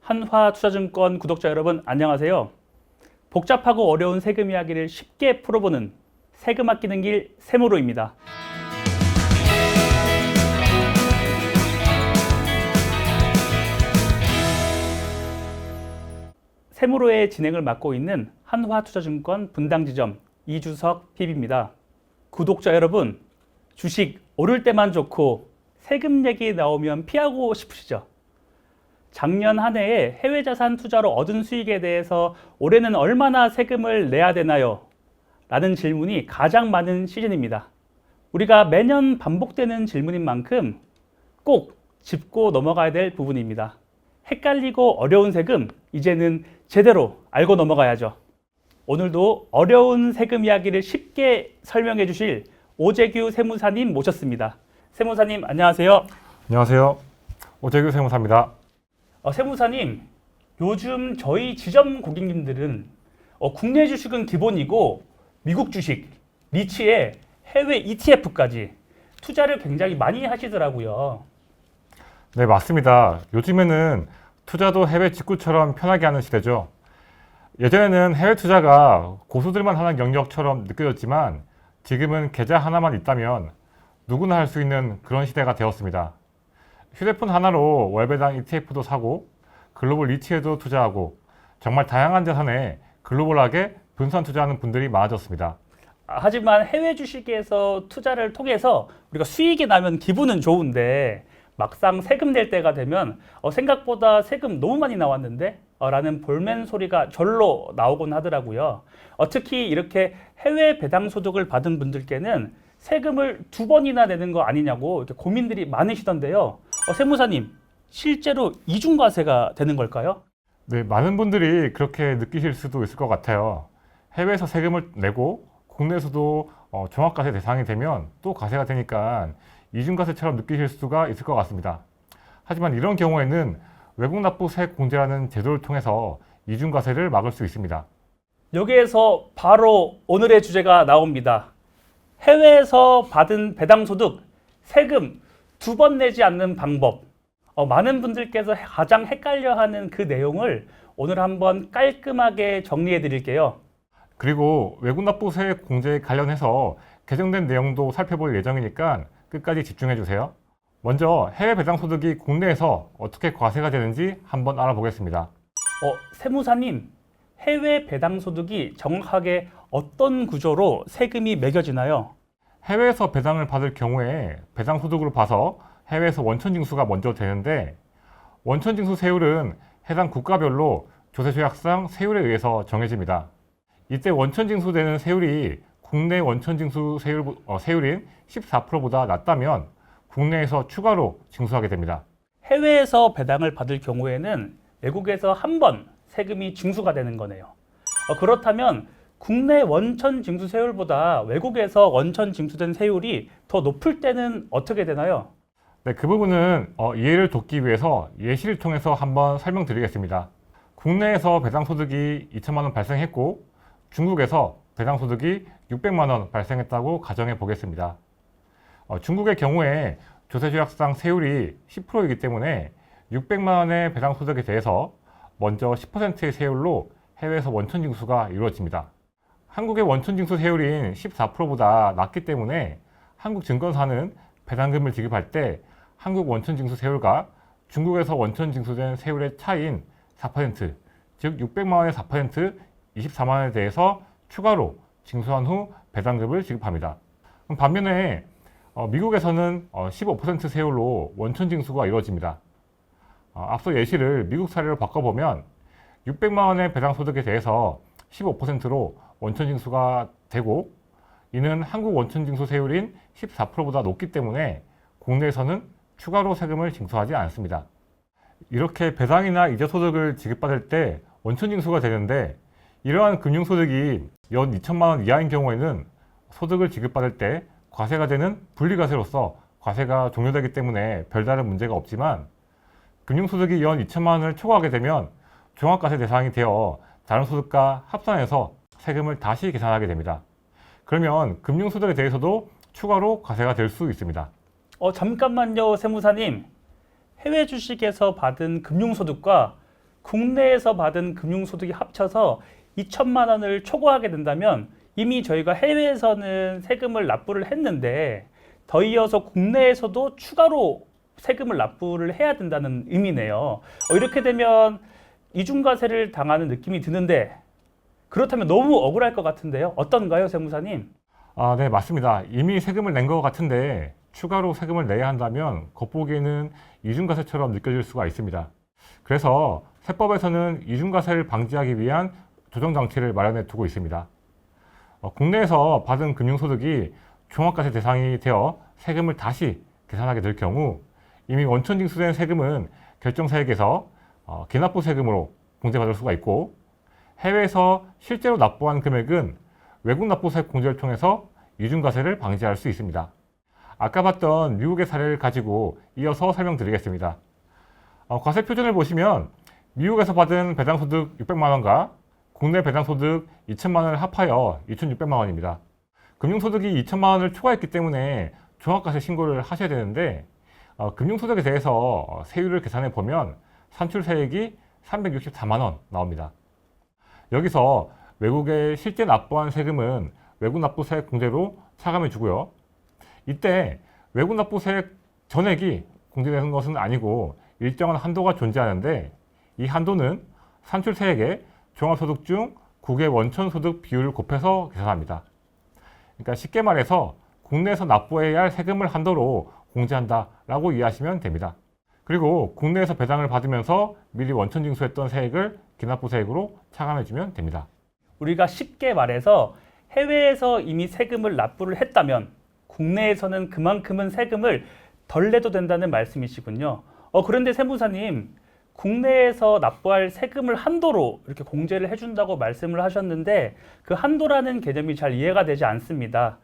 한화투자증권 구독자 여러분 안녕하세요. 복잡하고 어려운 세금 이야기를 쉽게 풀어보는 세금 아끼는 길 세무로입니다. 세무로의 진행을 맡고 있는 한화투자증권 분당지점 이주석 PB입니다. 구독자 여러분, 주식 오를 때만 좋고 세금 얘기 나오면 피하고 싶으시죠? 작년 한 해에 해외 자산 투자로 얻은 수익에 대해서 올해는 얼마나 세금을 내야 되나요? 라는 질문이 가장 많은 시즌입니다. 우리가 매년 반복되는 질문인 만큼 꼭 짚고 넘어가야 될 부분입니다. 헷갈리고 어려운 세금, 이제는 제대로 알고 넘어가야죠. 오늘도 어려운 세금 이야기를 쉽게 설명해 주실 오재규 세무사님 모셨습니다. 세무사님 안녕하세요. 안녕하세요. 오재규 세무사입니다. 세무사님, 요즘 저희 지점 고객님들은 국내 주식은 기본이고 미국 주식, 리츠에 해외 ETF까지 투자를 굉장히 많이 하시더라고요. 네, 맞습니다. 요즘에는 투자도 해외 직구처럼 편하게 하는 시대죠. 예전에는 해외 투자가 고수들만 하는 영역처럼 느껴졌지만 지금은 계좌 하나만 있다면 누구나 할 수 있는 그런 시대가 되었습니다. 휴대폰 하나로 월배당 ETF도 사고 글로벌 리츠에도 투자하고 정말 다양한 자산에 글로벌하게 분산 투자하는 분들이 많아졌습니다. 하지만 해외 주식에서 투자를 통해서 우리가 수익이 나면 기분은 좋은데 막상 세금 낼 때가 되면 생각보다 세금 너무 많이 나왔는데? 라는 볼멘 소리가 절로 나오곤 하더라고요. 특히 이렇게 해외 배당 소득을 받은 분들께는 세금을 2번이나 내는 거 아니냐고 이렇게 고민들이 많으시던데요. 세무사님, 실제로 이중과세가 되는 걸까요? 네, 많은 분들이 그렇게 느끼실 수도 있을 것 같아요. 해외에서 세금을 내고 국내에서도 종합과세 대상이 되면 또 과세가 되니까 이중과세처럼 느끼실 수가 있을 것 같습니다. 하지만 이런 경우에는 외국납부세 공제라는 제도를 통해서 이중과세를 막을 수 있습니다. 여기에서 바로 오늘의 주제가 나옵니다. 해외에서 받은 배당소득, 세금 2번 내지 않는 방법. 많은 분들께서 가장 헷갈려하는 그 내용을 오늘 한번 깔끔하게 정리해 드릴게요. 그리고 외국납부세 공제에 관련해서 개정된 내용도 살펴볼 예정이니까 끝까지 집중해 주세요. 먼저 해외 배당소득이 국내에서 어떻게 과세가 되는지 한번 알아보겠습니다. 세무사님, 해외 배당소득이 정확하게 어떤 구조로 세금이 매겨지나요? 해외에서 배당을 받을 경우에 배당소득으로 봐서 해외에서 원천징수가 먼저 되는데 원천징수 세율은 해당 국가별로 조세조약상 세율에 의해서 정해집니다. 이때 원천징수되는 세율이 국내 원천징수 세율인 14%보다 낮다면 국내에서 추가로 징수하게 됩니다. 해외에서 배당을 받을 경우에는 외국에서 한 번 세금이 징수가 되는 거네요. 그렇다면 국내 원천 징수 세율보다 외국에서 원천 징수된 세율이 더 높을 때는 어떻게 되나요? 네, 그 부분은 이해를 돕기 위해서 예시를 통해서 한번 설명드리겠습니다. 국내에서 배당소득이 2천만 원 발생했고 중국에서 배당소득이 600만 원 발생했다고 가정해 보겠습니다. 중국의 경우에 조세조약상 세율이 10%이기 때문에 600만 원의 배당소득에 대해서 먼저 10%의 세율로 해외에서 원천징수가 이루어집니다. 한국의 원천징수 세율인 14%보다 낮기 때문에 한국증권사는 배당금을 지급할 때 한국 원천징수 세율과 중국에서 원천징수된 세율의 차이인 4%, 즉 600만 원의 4%, 24만 원에 대해서 추가로 징수한 후 배당금을 지급합니다. 반면에 미국에서는 15% 세율로 원천징수가 이루어집니다. 앞서 예시를 미국 사례로 바꿔보면 600만 원의 배당소득에 대해서 15%로 원천징수가 되고 이는 한국 원천징수 세율인 14%보다 높기 때문에 국내에서는 추가로 세금을 징수하지 않습니다. 이렇게 배당이나 이자소득을 지급받을 때 원천징수가 되는데 이러한 금융소득이 연 2천만 원 이하인 경우에는 소득을 지급받을 때 과세가 되는 분리과세로서 과세가 종료되기 때문에 별다른 문제가 없지만 금융소득이 연 2천만 원을 초과하게 되면 종합과세 대상이 되어 다른 소득과 합산해서 세금을 다시 계산하게 됩니다. 그러면 금융소득에 대해서도 추가로 과세가 될 수 있습니다. 잠깐만요, 세무사님. 해외 주식에서 받은 금융소득과 국내에서 받은 금융소득이 합쳐서 2천만 원을 초과하게 된다면 이미 저희가 해외에서는 세금을 납부를 했는데 더 이어서 국내에서도 추가로 세금을 납부를 해야 된다는 의미네요. 이렇게 되면 이중과세를 당하는 느낌이 드는데 그렇다면 너무 억울할 것 같은데요. 어떤가요, 세무사님? 네, 맞습니다. 이미 세금을 낸 것 같은데 추가로 세금을 내야 한다면 겉보기에는 이중과세처럼 느껴질 수가 있습니다. 그래서 세법에서는 이중과세를 방지하기 위한 조정장치를 마련해 두고 있습니다. 국내에서 받은 금융소득이 종합과세 대상이 되어 세금을 다시 계산하게 될 경우 이미 원천 징수된 세금은 결정사액에서 기납부 세금으로 공제받을 수가 있고 해외에서 실제로 납부한 금액은 외국 납부세 공제를 통해서 이중과세를 방지할 수 있습니다. 아까 봤던 미국의 사례를 가지고 이어서 설명드리겠습니다. 과세 표준을 보시면 미국에서 받은 배당소득 600만 원과 국내 배당소득 2천만 원을 합하여 2,600만 원입니다. 금융소득이 2천만 원을 초과했기 때문에 종합과세 신고를 하셔야 되는데 금융소득에 대해서 세율을 계산해 보면 산출세액이 364만 원 나옵니다. 여기서 외국에 실제 납부한 세금은 외국 납부세 공제로 차감해 주고요. 이때 외국 납부세 전액이 공제되는 것은 아니고 일정한 한도가 존재하는데 이 한도는 산출세액의 종합소득 중 국외 원천소득 비율을 곱해서 계산합니다. 그러니까 쉽게 말해서 국내에서 납부해야 할 세금을 한도로 공제한다라고 이해하시면 됩니다. 그리고 국내에서 배당을 받으면서 미리 원천 징수했던 세액을 기납부세액으로 차감해주면 됩니다. 우리가 쉽게 말해서 해외에서 이미 세금을 납부를 했다면 국내에서는 그만큼은 세금을 덜 내도 된다는 말씀이시군요. 그런데 세무사님, 국내에서 납부할 세금을 한도로 이렇게 공제를 해준다고 말씀을 하셨는데 그 한도라는 개념이 잘 이해가 되지 않습니다.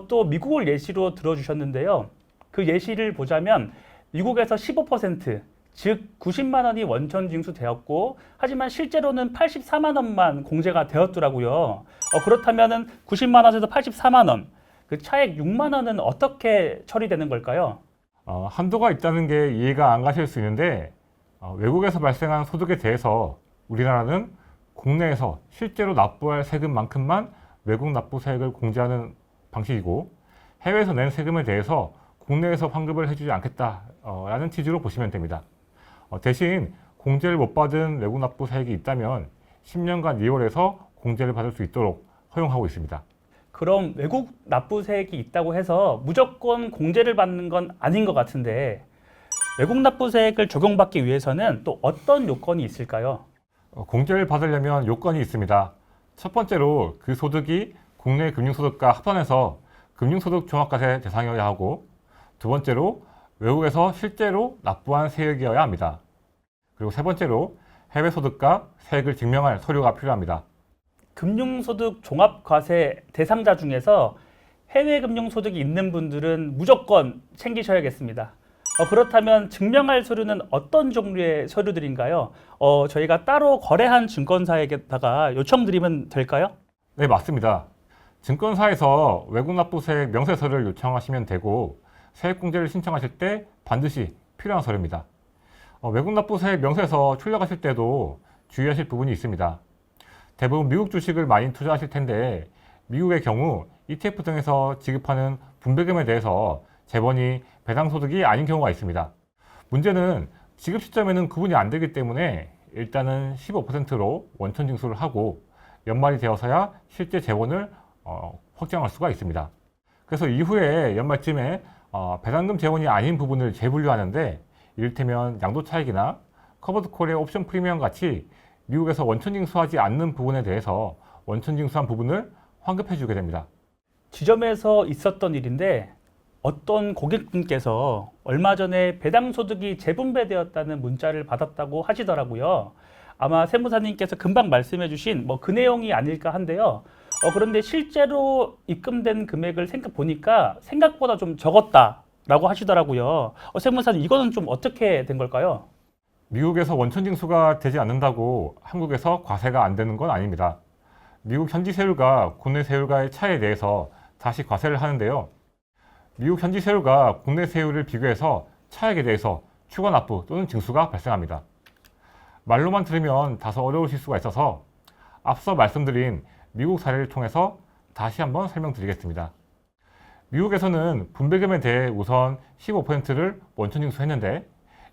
또 미국을 예시로 들어주셨는데요. 그 예시를 보자면 미국에서 15%, 즉 90만 원이 원천 징수되었고 하지만 실제로는 84만 원만 공제가 되었더라고요. 그렇다면 90만 원에서 84만 원, 그 차액 6만 원은 어떻게 처리되는 걸까요? 한도가 있다는 게 이해가 안 가실 수 있는데 외국에서 발생한 소득에 대해서 우리나라는 국내에서 실제로 납부할 세금만큼만 외국 납부세액을 공제하는 방식이고 해외에서 낸 세금에 대해서 국내에서 환급을 해주지 않겠다라는 취지로 보시면 됩니다. 대신 공제를 못 받은 외국 납부세액이 있다면 10년간 2월에서 공제를 받을 수 있도록 허용하고 있습니다. 그럼 외국 납부세액이 있다고 해서 무조건 공제를 받는 건 아닌 것 같은데 외국 납부세액을 적용받기 위해서는 또 어떤 요건이 있을까요? 공제를 받으려면 요건이 있습니다. 첫 번째로 그 소득이 국내 금융소득과 합산해서 금융소득 종합과세 대상이어야 하고 두 번째로 외국에서 실제로 납부한 세액이어야 합니다. 그리고 세 번째로 해외 소득과 세액을 증명할 서류가 필요합니다. 금융소득 종합과세 대상자 중에서 해외 금융소득이 있는 분들은 무조건 챙기셔야겠습니다. 그렇다면 증명할 서류는 어떤 종류의 서류들인가요? 저희가 따로 거래한 증권사에게다가 요청드리면 될까요? 네, 맞습니다. 증권사에서 외국 납부세액 명세서를 요청하시면 되고 세액공제를 신청하실 때 반드시 필요한 서류입니다. 외국 납부세액 명세서 출력하실 때도 주의하실 부분이 있습니다. 대부분 미국 주식을 많이 투자하실 텐데 미국의 경우 ETF 등에서 지급하는 분배금에 대해서 재번이 배당소득이 아닌 경우가 있습니다. 문제는 지급 시점에는 구분이 안 되기 때문에 일단은 15%로 원천 징수를 하고 연말이 되어서야 실제 재원을 확정할 수가 있습니다. 그래서 이후에 연말쯤에 배당금 재원이 아닌 부분을 재분류하는데 이를테면 양도차익이나 커버드콜의 옵션 프리미엄 같이 미국에서 원천 징수하지 않는 부분에 대해서 원천 징수한 부분을 환급해 주게 됩니다. 지점에서 있었던 일인데 어떤 고객분께서 얼마 전에 배당소득이 재분배되었다는 문자를 받았다고 하시더라고요. 아마 세무사님께서 금방 말씀해 주신 그 내용이 아닐까 한데요. 그런데 실제로 입금된 금액을 보니까 생각보다 좀 적었다라고 하시더라고요. 세무사님, 이거는 좀 어떻게 된 걸까요? 미국에서 원천 징수가 되지 않는다고 한국에서 과세가 안 되는 건 아닙니다. 미국 현지 세율과 국내 세율과의 차이에 대해서 다시 과세를 하는데요. 미국 현지 세율과 국내 세율을 비교해서 차액에 대해서 추가 납부 또는 징수가 발생합니다. 말로만 들으면 다소 어려우실 수가 있어서 앞서 말씀드린 미국 사례를 통해서 다시 한번 설명드리겠습니다. 미국에서는 분배금에 대해 우선 15%를 원천징수했는데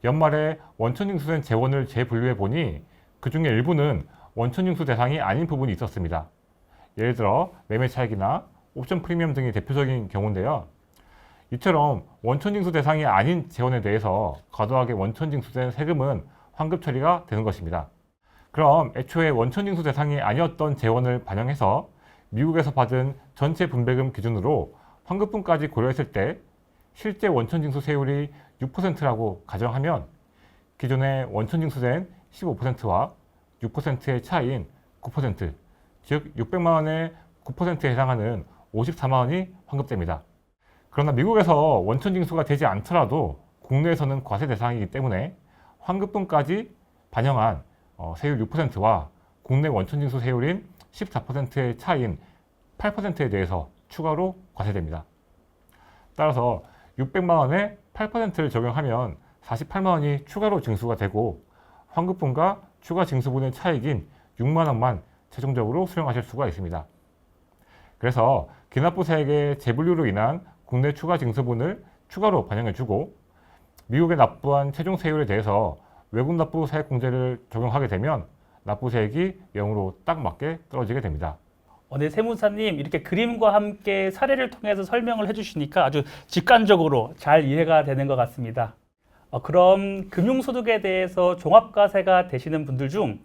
연말에 원천징수된 재원을 재분류해 보니 그 중에 일부는 원천징수 대상이 아닌 부분이 있었습니다. 예를 들어 매매 차익이나 옵션 프리미엄 등이 대표적인 경우인데요. 이처럼 원천징수 대상이 아닌 재원에 대해서 과도하게 원천징수된 세금은 환급 처리가 되는 것입니다. 그럼 애초에 원천징수 대상이 아니었던 재원을 반영해서 미국에서 받은 전체 분배금 기준으로 환급분까지 고려했을 때 실제 원천징수 세율이 6%라고 가정하면 기존의 원천징수된 15%와 6%의 차이인 9%, 즉 600만 원의 9%에 해당하는 54만 원이 환급됩니다. 그러나 미국에서 원천징수가 되지 않더라도 국내에서는 과세 대상이기 때문에 환급분까지 반영한 세율 6%와 국내 원천징수 세율인 14%의 차이인 8%에 대해서 추가로 과세됩니다. 따라서 600만 원에 8%를 적용하면 48만 원이 추가로 징수가 되고 환급분과 추가 징수분의 차익인 6만 원만 최종적으로 수령하실 수가 있습니다. 그래서 기납부세액의 재분류로 인한 국내 추가 징수분을 추가로 반영해주고 미국에 납부한 최종 세율에 대해서 외국 납부 세액공제를 적용하게 되면 납부세액이 0으로 딱 맞게 떨어지게 됩니다. 네, 세무사님 이렇게 그림과 함께 사례를 통해서 설명을 해주시니까 아주 직관적으로 잘 이해가 되는 것 같습니다. 그럼 금융소득에 대해서 종합과세가 되시는 분들 중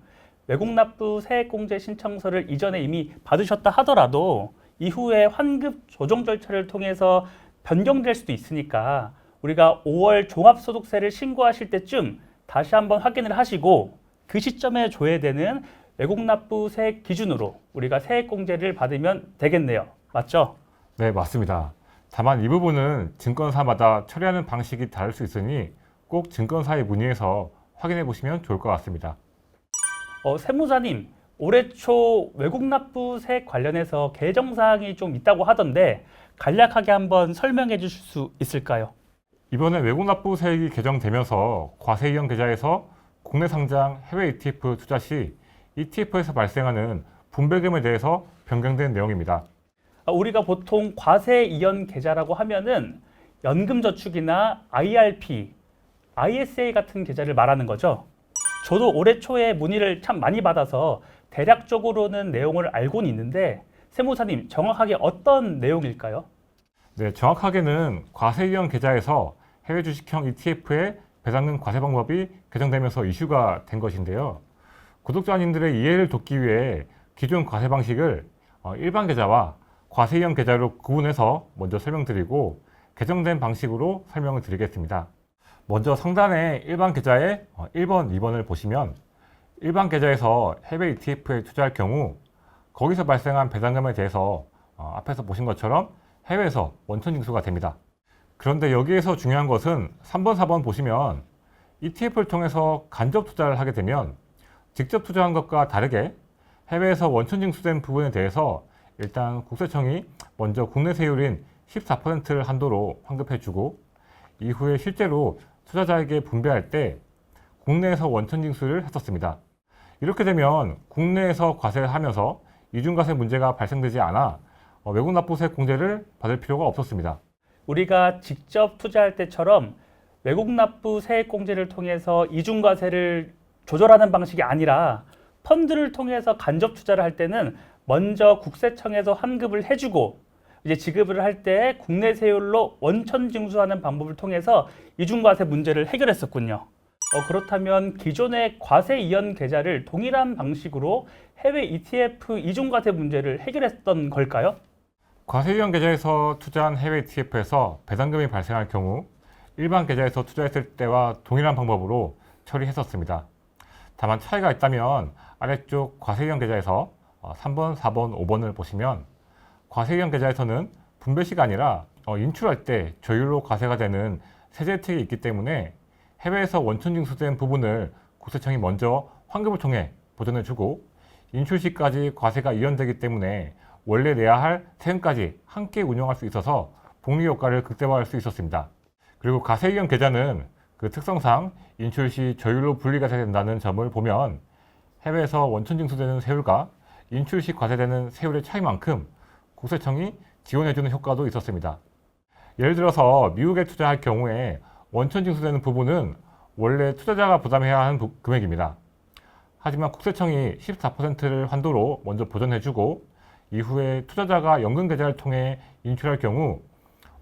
외국납부 세액공제 신청서를 이전에 이미 받으셨다 하더라도 이후에 환급 조정 절차를 통해서 변경될 수도 있으니까 우리가 5월 종합소득세를 신고하실 때쯤 다시 한번 확인을 하시고 그 시점에 줘야 되는 외국납부 세액 기준으로 우리가 세액공제를 받으면 되겠네요. 맞죠? 네, 맞습니다. 다만 이 부분은 증권사마다 처리하는 방식이 다를 수 있으니 꼭 증권사에 문의해서 확인해 보시면 좋을 것 같습니다. 세무사님, 올해 초 외국납부 세액 관련해서 개정사항이 좀 있다고 하던데 간략하게 한번 설명해 주실 수 있을까요? 이번에 외국납부 세액이 개정되면서 과세이용 계좌에서 국내 상장 해외 ETF 투자 시 ETF에서 발생하는 분배금에 대해서 변경된 내용입니다. 우리가 보통 과세 이연 계좌라고 하면은 연금저축이나 IRP, ISA 같은 계좌를 말하는 거죠. 저도 올해 초에 문의를 참 많이 받아서 대략적으로는 내용을 알고는 있는데 세무사님 정확하게 어떤 내용일까요? 네, 정확하게는 과세이용 계좌에서 해외 주식형 ETF의 배당금 과세 방법이 개정되면서 이슈가 된 것인데요. 구독자님들의 이해를 돕기 위해 기존 과세 방식을 일반 계좌와 과세이용 계좌로 구분해서 먼저 설명드리고 개정된 방식으로 설명을 드리겠습니다. 먼저 상단의 일반 계좌의 1번, 2번을 보시면 일반 계좌에서 해외 ETF에 투자할 경우 거기서 발생한 배당금에 대해서 앞에서 보신 것처럼 해외에서 원천 징수가 됩니다. 그런데 여기에서 중요한 것은 3번, 4번 보시면 ETF를 통해서 간접 투자를 하게 되면 직접 투자한 것과 다르게 해외에서 원천 징수된 부분에 대해서 일단 국세청이 먼저 국내 세율인 14%를 한도로 환급해주고 이후에 실제로 투자자에게 분배할 때 국내에서 원천 징수를 했었습니다. 이렇게 되면 국내에서 과세를 하면서 이중과세 문제가 발생되지 않아 외국납부세 공제를 받을 필요가 없었습니다. 우리가 직접 투자할 때처럼 외국납부 세액공제를 통해서 이중과세를 조절하는 방식이 아니라 펀드를 통해서 간접 투자를 할 때는 먼저 국세청에서 환급을 해주고 이제 지급을 할 때 국내 세율로 원천 징수하는 방법을 통해서 이중과세 문제를 해결했었군요. 그렇다면 기존의 과세 이연 계좌를 동일한 방식으로 해외 ETF 이중과세 문제를 해결했던 걸까요? 과세이용 계좌에서 투자한 해외 ETF에서 배당금이 발생할 경우 일반 계좌에서 투자했을 때와 동일한 방법으로 처리했었습니다. 다만 차이가 있다면 아래쪽 과세이용 계좌에서 3번, 4번, 5번을 보시면 과세이용 계좌에서는 분배시가 아니라 인출할 때 조율로 과세가 되는 세제 혜택이 있기 때문에 해외에서 원천 징수된 부분을 국세청이 먼저 환급을 통해 보전해주고 인출 시까지 과세가 이연되기 때문에 원래 내야 할 세금까지 함께 운용할 수 있어서 복리 효과를 극대화할 수 있었습니다. 그리고 과세이용 계좌는 그 특성상 인출 시 저율로 분리과세된다는 점을 보면 해외에서 원천 징수되는 세율과 인출 시 과세되는 세율의 차이만큼 국세청이 지원해주는 효과도 있었습니다. 예를 들어서 미국에 투자할 경우에 원천 징수되는 부분은 원래 투자자가 부담해야 하는 금액입니다. 하지만 국세청이 14%를 환도로 먼저 보전해주고 이후에 투자자가 연금 계좌를 통해 인출할 경우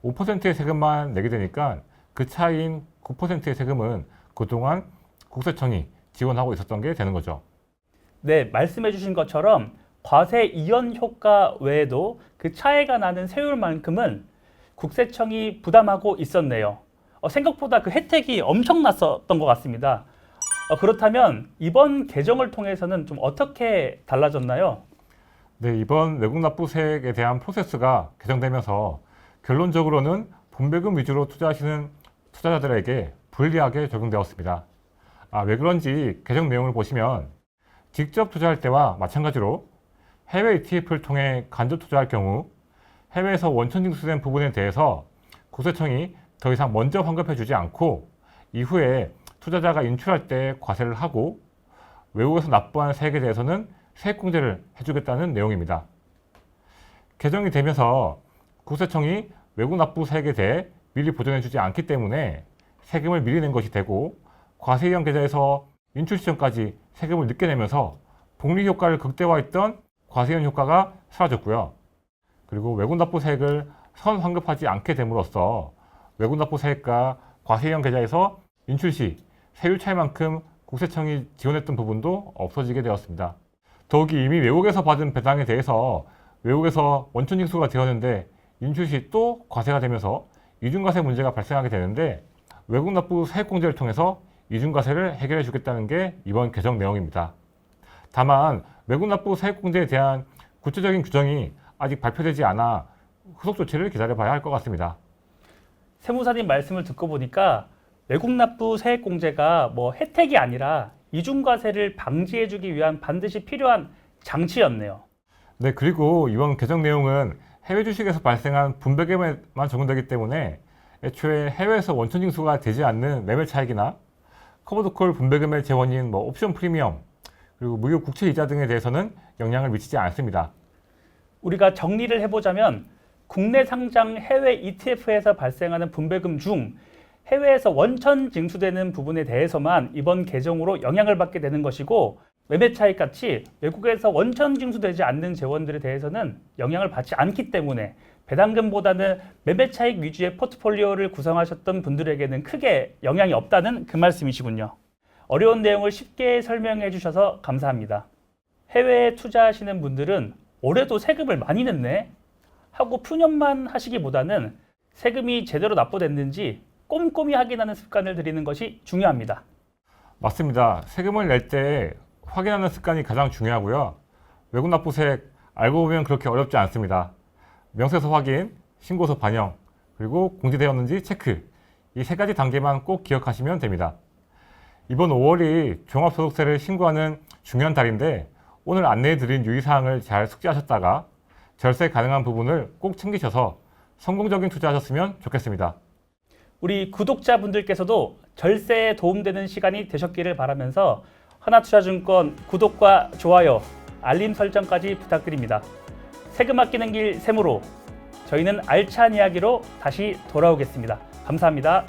5%의 세금만 내게 되니까 그 차이인 9%의 세금은 그동안 국세청이 지원하고 있었던 게 되는 거죠. 네, 말씀해 주신 것처럼 과세 이연 효과 외에도 그 차이가 나는 세율만큼은 국세청이 부담하고 있었네요. 생각보다 그 혜택이 엄청났었던 것 같습니다. 그렇다면 이번 개정을 통해서는 좀 어떻게 달라졌나요? 네, 이번 외국납부세액에 대한 프로세스가 개정되면서 결론적으로는 분배금 위주로 투자하시는 투자자들에게 불리하게 적용되었습니다. 왜 그런지 개정 내용을 보시면 직접 투자할 때와 마찬가지로 해외 ETF를 통해 간접 투자할 경우 해외에서 원천 징수된 부분에 대해서 국세청이 더 이상 먼저 환급해 주지 않고 이후에 투자자가 인출할 때 과세를 하고 외국에서 납부한 세액에 대해서는 세액공제를 해주겠다는 내용입니다. 개정이 되면서 국세청이 외국 납부 세액에 대해 미리 보전해주지 않기 때문에 세금을 미리 낸 것이 되고 과세이연 계좌에서 인출 시점까지 세금을 늦게 내면서 복리 효과를 극대화했던 과세이연 효과가 사라졌고요. 그리고 외국 납부 세액을 선 환급하지 않게 됨으로써 외국 납부 세액과 과세이연 계좌에서 인출 시 세율 차이만큼 국세청이 지원했던 부분도 없어지게 되었습니다. 더욱이 이미 외국에서 받은 배당에 대해서 외국에서 원천 징수가 되었는데 인출 시 또 과세가 되면서 이중과세 문제가 발생하게 되는데 외국 납부 세액공제를 통해서 이중과세를 해결해 주겠다는 게 이번 개정 내용입니다. 다만 외국 납부 세액공제에 대한 구체적인 규정이 아직 발표되지 않아 후속 조치를 기다려봐야 할 것 같습니다. 세무사님 말씀을 듣고 보니까 외국 납부 세액 공제가 혜택이 아니라 이중과세를 방지해주기 위한 반드시 필요한 장치였네요. 네, 그리고 이번 개정 내용은 해외 주식에서 발생한 분배금에만 적용되기 때문에 애초에 해외에서 원천 징수가 되지 않는 매매 차익이나 커버드콜 분배금의 재원인 옵션 프리미엄 그리고 무효 국채 이자 등에 대해서는 영향을 미치지 않습니다. 우리가 정리를 해보자면 국내 상장 해외 ETF에서 발생하는 분배금 중 해외에서 원천 징수되는 부분에 대해서만 이번 개정으로 영향을 받게 되는 것이고 매매 차익 같이 외국에서 원천 징수되지 않는 재원들에 대해서는 영향을 받지 않기 때문에 배당금보다는 매매 차익 위주의 포트폴리오를 구성하셨던 분들에게는 크게 영향이 없다는 그 말씀이시군요. 어려운 내용을 쉽게 설명해 주셔서 감사합니다. 해외에 투자하시는 분들은 올해도 세금을 많이 냈네 하고 푸념만 하시기보다는 세금이 제대로 납부됐는지 꼼꼼히 확인하는 습관을 들이는 것이 중요합니다. 맞습니다. 세금을 낼 때 확인하는 습관이 가장 중요하고요. 외국 납부세액 알고 보면 그렇게 어렵지 않습니다. 명세서 확인, 신고서 반영, 그리고 공제되었는지 체크 이 세 가지 단계만 꼭 기억하시면 됩니다. 이번 5월이 종합소득세를 신고하는 중요한 달인데 오늘 안내해드린 유의사항을 잘 숙지하셨다가 절세 가능한 부분을 꼭 챙기셔서 성공적인 투자하셨으면 좋겠습니다. 우리 구독자분들께서도 절세에 도움되는 시간이 되셨기를 바라면서 하나투자증권 구독과 좋아요, 알림 설정까지 부탁드립니다. 세금 아끼는 길 세무로 저희는 알찬 이야기로 다시 돌아오겠습니다. 감사합니다.